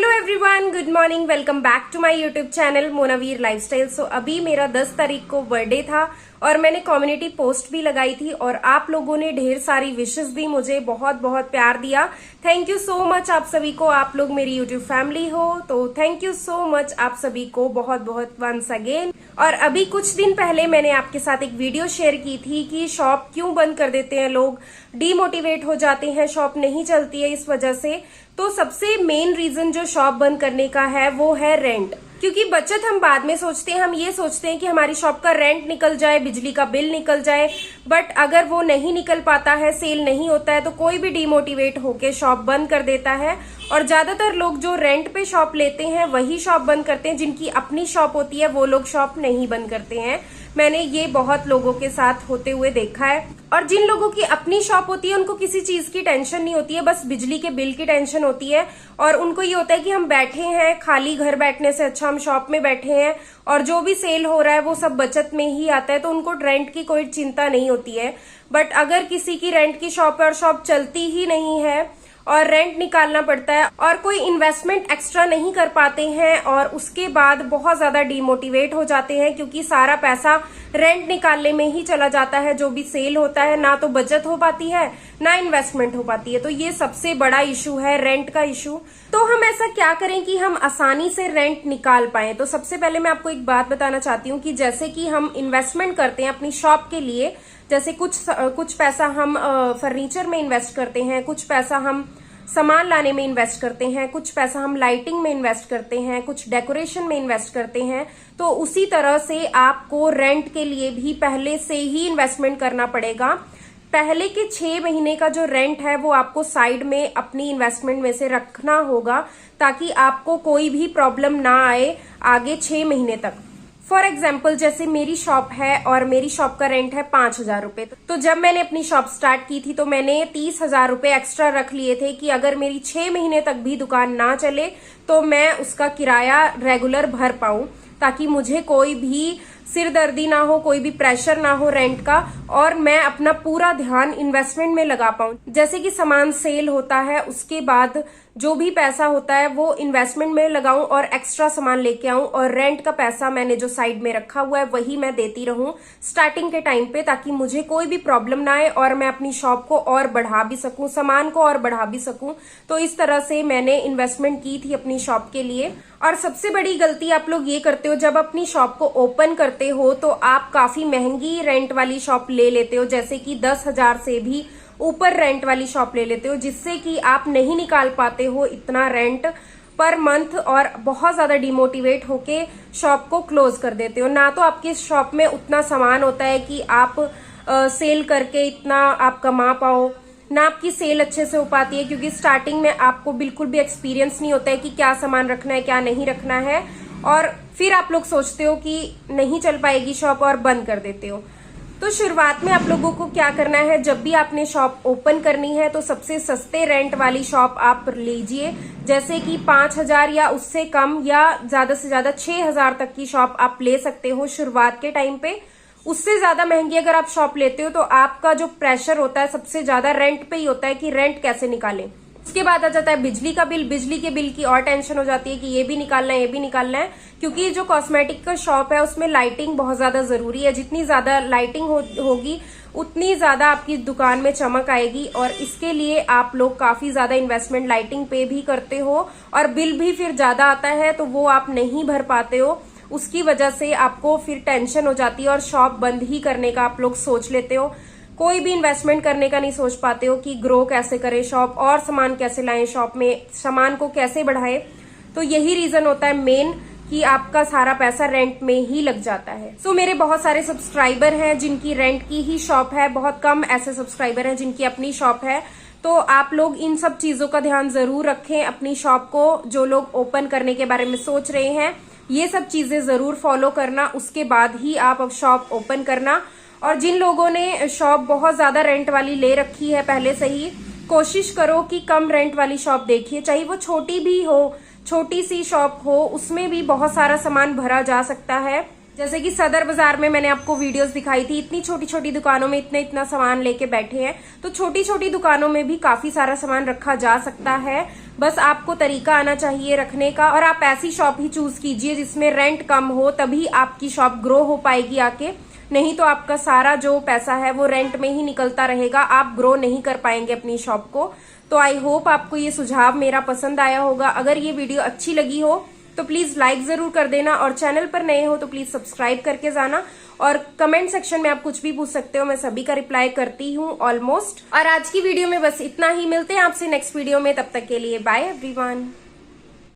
Hello everyone, good morning. Welcome back to my YouTube channel Monavir lifestyle. So अभी मेरा 10 तारीख को बर्थडे था और मैंने कम्युनिटी पोस्ट भी लगाई थी और आप लोगों ने ढेर सारी विशेस दी, मुझे बहुत बहुत प्यार दिया। थैंक यू सो मच आप सभी को। आप लोग मेरी यूट्यूब फैमिली हो तो थैंक यू सो मच आप सभी को बहुत बहुत वंस अगेन। और अभी कुछ दिन पहले मैंने आपके साथ एक वीडियो शेयर की थी कि शॉप क्यों बंद कर देते हैं लोग, डीमोटिवेट हो जाते हैं, शॉप नहीं चलती है इस वजह से। तो सबसे मेन रीजन जो शॉप बंद करने का है वो है रेंट। क्योंकि बचत हम बाद में सोचते हैं, हम ये सोचते हैं कि हमारी शॉप का रेंट निकल जाए, बिजली का बिल निकल जाए, बट अगर वो नहीं निकल पाता है, सेल नहीं होता है, तो कोई भी डिमोटिवेट होके शॉप बंद कर देता है। और ज्यादातर लोग जो रेंट पे शॉप लेते हैं वही शॉप बंद करते हैं। जिनकी अपनी शॉप होती है वो लोग शॉप नहीं बंद करते हैं। मैंने ये बहुत लोगों के साथ होते हुए देखा है। और जिन लोगों की अपनी शॉप होती है उनको किसी चीज की टेंशन नहीं होती है, बस बिजली के बिल की टेंशन होती है। और उनको ये होता है कि हम बैठे हैं, खाली घर बैठने से अच्छा हम शॉप में बैठे हैं और जो भी सेल हो रहा है वो सब बचत में ही आता है, तो उनको रेंट की कोई चिंता नहीं होती है। बट अगर किसी की रेंट की शॉप है और शॉप चलती ही नहीं है और रेंट निकालना पड़ता है और कोई इन्वेस्टमेंट एक्स्ट्रा नहीं कर पाते हैं और उसके बाद बहुत ज्यादा डिमोटिवेट हो जाते हैं, क्योंकि सारा पैसा रेंट निकालने में ही चला जाता है। जो भी सेल होता है ना तो बचत हो पाती है ना इन्वेस्टमेंट हो पाती है। तो ये सबसे बड़ा इशू है, रेंट का इशू। तो हम ऐसा क्या करें कि हम आसानी से रेंट निकाल पाए। तो सबसे पहले मैं आपको एक बात बताना चाहती हूँ कि जैसे कि हम इन्वेस्टमेंट करते हैं अपनी शॉप के लिए, जैसे कुछ पैसा हम फर्नीचर में इन्वेस्ट करते हैं, कुछ पैसा हम सामान लाने में इन्वेस्ट करते हैं, कुछ पैसा हम लाइटिंग में इन्वेस्ट करते हैं, कुछ डेकोरेशन में इन्वेस्ट करते हैं। तो उसी तरह से आपको रेंट के लिए भी पहले से ही इन्वेस्टमेंट करना पड़ेगा। पहले के 6 महीने का जो रेंट है वो आपको साइड में अपनी इन्वेस्टमेंट में से रखना होगा, ताकि आपको कोई भी प्रॉब्लम ना आए आगे 6 महीने तक। फॉर एग्जाम्पल जैसे मेरी शॉप है और मेरी शॉप का रेंट है 5,000 रुपए। तो जब मैंने अपनी शॉप स्टार्ट की थी तो मैंने 30,000 रुपए एक्स्ट्रा रख लिए थे कि अगर मेरी 6 महीने तक भी दुकान ना चले तो मैं उसका किराया रेगुलर भर पाऊं, ताकि मुझे कोई भी सिरदर्दी ना हो, कोई भी प्रेशर ना हो रेंट का, और मैं अपना पूरा ध्यान इन्वेस्टमेंट में लगा पाऊं। जैसे कि सामान सेल होता है उसके बाद जो भी पैसा होता है वो इन्वेस्टमेंट में लगाऊं और एक्स्ट्रा सामान लेके आऊं, और रेंट का पैसा मैंने जो साइड में रखा हुआ है वही मैं देती रहूं स्टार्टिंग के टाइम पे, ताकि मुझे कोई भी प्रॉब्लम ना आए और मैं अपनी शॉप को और बढ़ा भी सकूं, सामान को और बढ़ा भी सकूं। तो इस तरह से मैंने इन्वेस्टमेंट की थी अपनी शॉप के लिए। और सबसे बड़ी गलती आप लोग ये करते हो, जब अपनी शॉप को ओपन करते हो तो आप काफी महंगी रेंट वाली शॉप ले लेते हो, जैसे कि 10,000 से भी ऊपर रेंट वाली शॉप ले लेते हो, जिससे कि आप नहीं निकाल पाते हो इतना रेंट पर मंथ और बहुत ज्यादा डिमोटिवेट होके शॉप को क्लोज कर देते हो। ना तो आपकी शॉप में उतना सामान होता है कि आप सेल करके इतना आप कमा पाओ, ना आपकी सेल अच्छे से हो पाती है, क्योंकि स्टार्टिंग में आपको बिल्कुल भी एक्सपीरियंस नहीं होता है कि क्या सामान रखना है क्या नहीं रखना है, और फिर आप लोग सोचते हो कि नहीं चल पाएगी शॉप और बंद कर देते हो। तो शुरुआत में आप लोगों को क्या करना है, जब भी आपने शॉप ओपन करनी है तो सबसे सस्ते रेंट वाली शॉप आप लीजिए, जैसे कि 5,000 या उससे कम या ज्यादा से ज्यादा 6,000 तक की शॉप आप ले सकते हो शुरुआत के टाइम पे। उससे ज्यादा महंगी अगर आप शॉप लेते हो तो आपका जो प्रेशर होता है सबसे ज्यादा रेंट पे ही होता है कि रेंट कैसे निकालें। उसके बाद आ जाता है बिजली का बिल। बिजली के बिल की और टेंशन हो जाती है कि ये भी निकालना है ये भी निकालना है, क्योंकि जो कॉस्मेटिक का शॉप है उसमें लाइटिंग बहुत ज्यादा जरूरी है। जितनी ज्यादा लाइटिंग होगी उतनी ज्यादा आपकी दुकान में चमक आएगी, और इसके लिए आप लोग काफी ज्यादा इन्वेस्टमेंट लाइटिंग पे भी करते हो और बिल भी फिर ज्यादा आता है, तो वो आप नहीं भर पाते हो। उसकी वजह से आपको फिर टेंशन हो जाती है और शॉप बंद ही करने का आप लोग सोच लेते हो। कोई भी इन्वेस्टमेंट करने का नहीं सोच पाते हो कि ग्रो कैसे करें शॉप और सामान कैसे लाएं, शॉप में सामान को कैसे बढ़ाएं। तो यही रीजन होता है मेन कि आपका सारा पैसा रेंट में ही लग जाता है। सो मेरे बहुत सारे सब्सक्राइबर हैं जिनकी रेंट की ही शॉप है, बहुत कम ऐसे सब्सक्राइबर हैं जिनकी अपनी शॉप है। तो आप लोग इन सब चीजों का ध्यान जरूर रखें अपनी शॉप को। जो लोग ओपन करने के बारे में सोच रहे हैं ये सब चीजें जरूर फॉलो करना, उसके बाद ही आप अब शॉप ओपन करना। और जिन लोगों ने शॉप बहुत ज्यादा रेंट वाली ले रखी है पहले से ही, कोशिश करो कि कम रेंट वाली शॉप देखिए, चाहे वो छोटी भी हो, छोटी सी शॉप हो, उसमें भी बहुत सारा सामान भरा जा सकता है। जैसे कि सदर बाजार में मैंने आपको वीडियोस दिखाई थी, इतनी छोटी छोटी दुकानों में इतना सामान लेके बैठे हैं। तो छोटी छोटी दुकानों में भी काफी सारा सामान रखा जा सकता है, बस आपको तरीका आना चाहिए रखने का। और आप ऐसी शॉप ही चूज कीजिए जिसमें रेंट कम हो, तभी आपकी शॉप ग्रो हो पाएगी आके। नहीं तो आपका सारा जो पैसा है वो रेंट में ही निकलता रहेगा, आप ग्रो नहीं कर पाएंगे अपनी शॉप को। तो आई होप आपको ये सुझाव मेरा पसंद आया होगा। अगर ये वीडियो अच्छी लगी हो तो प्लीज लाइक जरूर कर देना, और चैनल पर नए हो तो प्लीज सब्सक्राइब करके जाना। और कमेंट सेक्शन में आप कुछ भी पूछ सकते हो, मैं सभी का रिप्लाई करती हूँ ऑलमोस्ट। और आज की वीडियो में बस इतना ही, मिलते हैं आपसे नेक्स्ट वीडियो में, तब तक के लिए बाय एवरीवन।